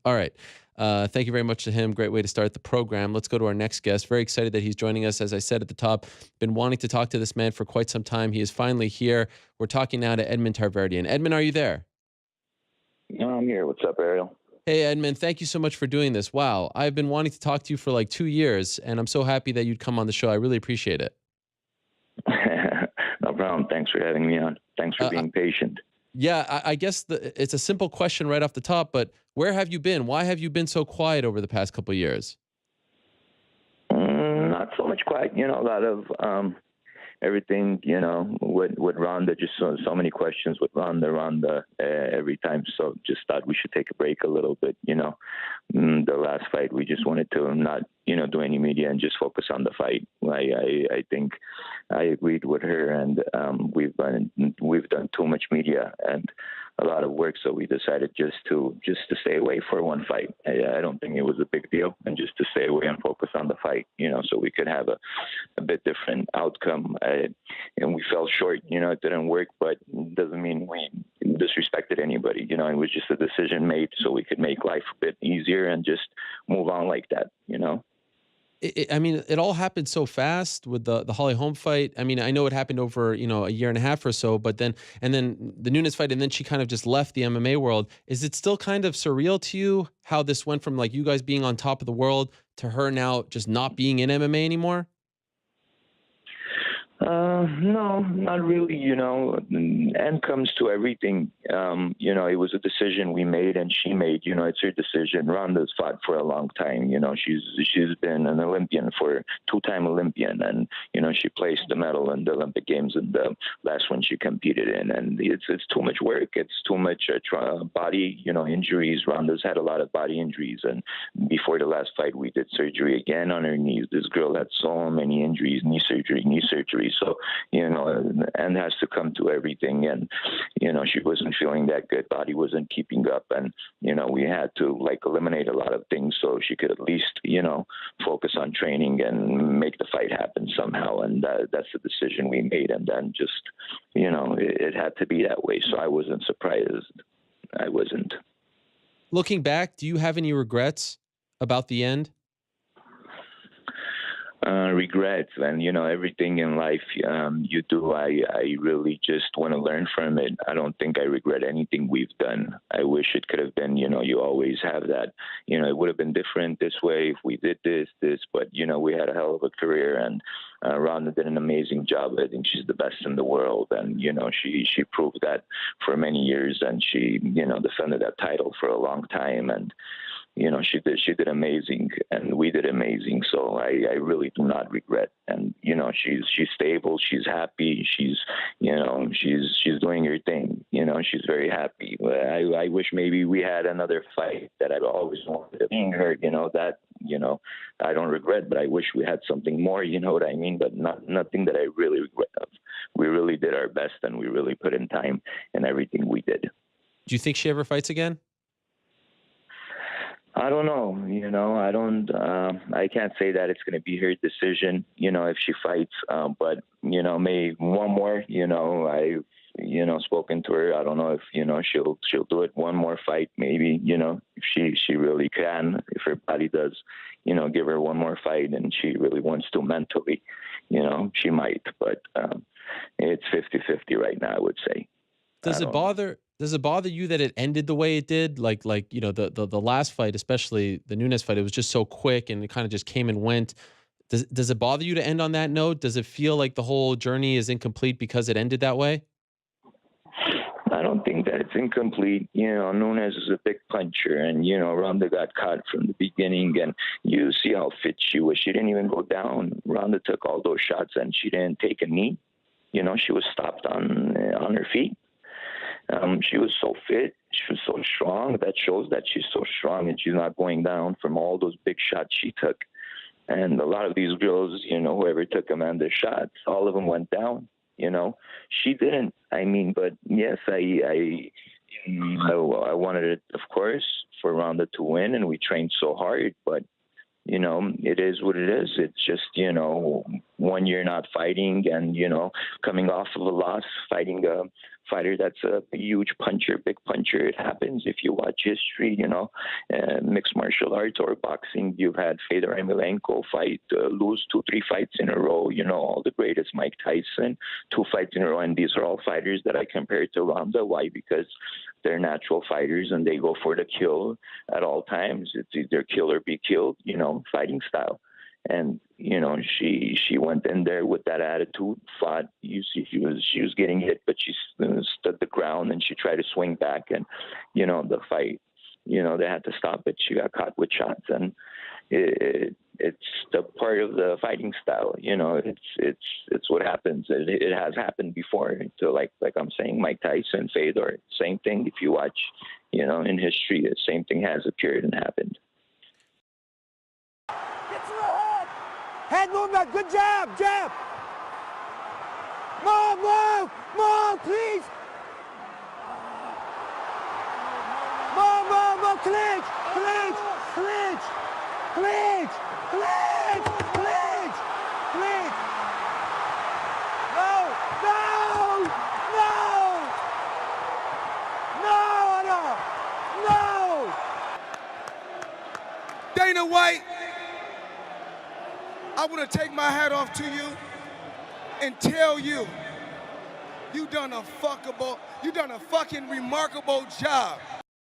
All right. Thank you very much to him. Great way to start the program. Let's go to our next guest. Very excited that he's joining us. As I said at the top, been wanting to talk to this man for quite some time. He is finally here. We're talking now to Edmond Tarverdyan. Edmond, are you there? No, I'm here. What's up, Ariel? Hey, Edmond, thank you so much for doing this. Wow. I've been wanting to talk to you for like 2 years, and I'm so happy that you'd come on the show. I really appreciate it. No problem. Thanks for having me on. Thanks for Uh, being patient. yeah, I guess it's a simple question right off the top, but where have you been? Why have you been so quiet over the past couple of years? Not so much quiet. A lot of everything. With Ronda, just so many questions with Ronda every time. So just thought we should take a break a little bit. The last fight, we just wanted to not do any media and just focus on the fight. I think I agreed with her, and we've done too much media and a lot of work, so we decided just to stay away for one fight. I don't think it was a big deal, and just to stay away and focus on the fight, so we could have a bit different outcome. And we fell short. It didn't work, but it doesn't mean we disrespected anybody. It was just a decision made so we could make life a bit easier and just move on like that. I mean, it all happened so fast with the Holly Holm fight. I mean, I know it happened over a year and a half or so, but then the Nunes fight, and then she kind of just left the MMA world. Is it still kind of surreal to you how this went from like you guys being on top of the world to her now just not being in MMA anymore? No, not really. End comes to everything. It was a decision we made and she made. It's her decision. Ronda's fought for a long time. She's been an Olympian for two-time Olympian, and she placed the medal in the Olympic Games in the last one she competed in. And it's too much work. It's too much body injuries. Ronda's had a lot of body injuries, and before the last fight, we did surgery again on her knees. This girl had so many injuries, knee surgery. So, and has to come to everything. And, she wasn't feeling that good. Body wasn't keeping up. And, we had to eliminate a lot of things so she could at least, focus on training and make the fight happen somehow. And that's the decision we made. And then just, it had to be that way. So I wasn't surprised. I wasn't. Looking back, do you have any regrets about the end? Regrets and everything in life you do. I really just want to learn from it. I don't think I regret anything we've done. I wish it could have been. You always have that. It would have been different this way if we did this, but we had a hell of a career, and Ronda did an amazing job. I think she's the best in the world, and she proved that for many years, and she defended that title for a long time, and she did amazing, and we did amazing. So I really do not regret. And she's stable, she's happy, she's doing her thing. She's very happy. I wish maybe we had another fight that I've always wanted to being her. That I don't regret, but I wish we had something more. You know what I mean? But nothing that I really regret of. We really did our best, and we really put in time in everything we did. Do you think she ever fights again? I don't know. I don't. I can't say that it's going to be her decision. If she fights, but maybe one more. I've spoken to her. I don't know if she'll do it one more fight. Maybe if she really can. If her body does, give her one more fight, and she really wants to mentally, she might. But it's 50-50 right now, I would say. Does I it don't know. bother does it bother you that it ended the way it did? The last fight, especially the Nunes fight, it was just so quick and it kind of just came and went. Does it bother you to end on that note? Does it feel like the whole journey is incomplete because it ended that way? I don't think that it's incomplete. Nunes is a big puncher, and Ronda got caught from the beginning, and you see how fit she was. She didn't even go down. Ronda took all those shots, and she didn't take a knee. She was stopped on her feet. She was so fit. She was so strong. That shows that she's so strong, and she's not going down from all those big shots she took. And a lot of these girls, whoever took Amanda's shots, all of them went down. She didn't. I mean, but yes, I wanted it, of course, for Ronda to win, and we trained so hard. But it is what it is. It's just 1 year not fighting, and coming off of a loss, fighting a fighter that's a huge puncher, big puncher. It happens if you watch history, mixed martial arts or boxing. You've had Fedor Emelianenko fight, lose 2-3 fights in a row. All the greatest, Mike Tyson, 2 fights in a row, and these are all fighters that I compare to Ronda. Why? Because they're natural fighters and they go for the kill at all times. It's either kill or be killed, fighting style. And she went in there with that attitude, fought. You see, she was getting hit, but she stood the ground and she tried to swing back. And the fight, they had to stop it. She got caught with shots, and it's the part of the fighting style. It's what happens. It has happened before. So like I'm saying, Mike Tyson, Fedor, same thing. If you watch, in history, the same thing has appeared and happened. Head movement, good jab, jab. Move, please. Move, clinch. No. Dana White, I want to take my hat off to you and tell you, you done a fucking remarkable job.